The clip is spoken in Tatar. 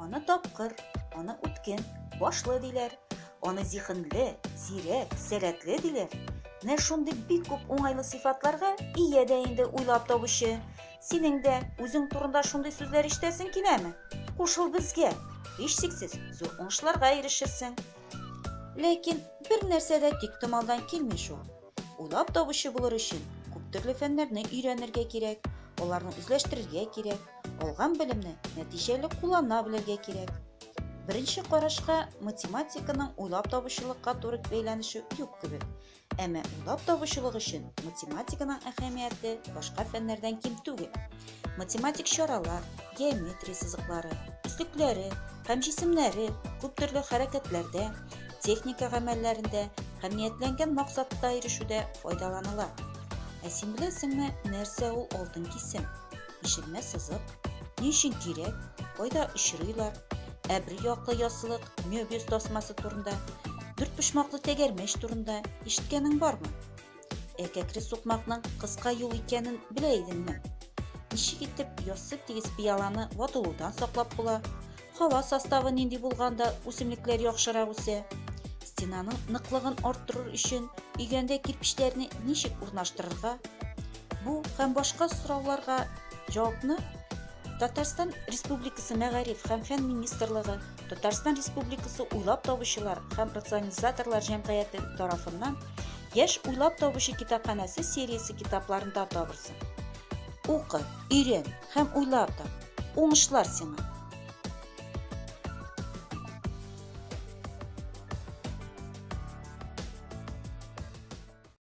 Аны тапкыр, аны үткен, башлы диләр. Аны зихенле, зирәк, сәләтле диләр. Менә шундый бик күп уңайлы сыйфатларга ия дә инде уйлап табучы. Синең дә үзең турында шундый сүзләр ишетәсең киләме? Кушыл безгә. Һичшиксез, зур уңышларга ирешерсең. Ләкин бер нәрсә дә тик томалдан килми шул. Уйлап табучы булыр өчен күп төрле фәннәрне өйрәнергә кирәк, аларны үзләштерергә кирәк, алган белемне нәтиҗәле куллана белергә кирәк. Беренче карашка математиканың уйлап табучылыкка туры бәйләнеше юк кебек. Әмма уйлап табучылык өчен математиканың әһәмияте башка фәннәрдән ким түгел. Математик чаралар, геометрия сызыклары, өслекләре һәм җисемнәре күп төрле хәрәкәтләрдә, техника гамәлләрендә һәм ниятләнгән максатта ирешүдә файдаланыла. Ә син беләсеңме, нәрсә ул алтын кисем? Ишелмә сызык, ни өчен кирәк, кайда очрыйлар? Ә бер яклы яссылык, Мёбиус тасмасы турында, дүрт почмаклы тәгәрмәч турында ишеткәнең бармы? Кәкре сукмакның кыска юл икәнен белә идеңме? Ничек итеп яссы тигез пыяланы ватылудан саклап була? Һава составы нинди булганда үсемлекләр яхшырак үсә? Стенаның ныклыгын арттырыр өчен өйгәндә кирпечләрне ничек урнаштырырга? Бу һәм башка сорауларга җавапны Татарстан Республикасы Мәгариф һәм фән министрлыгы, Татарстан Республикасы уйлап табучылар һәм рационализаторлар җәмгыяте тарафыннан Яшь уйлап табучы китапханәсе сериясе китапларында табырсың. Укы, өйрән һәм уйлап тап. Уңышлар сиңа!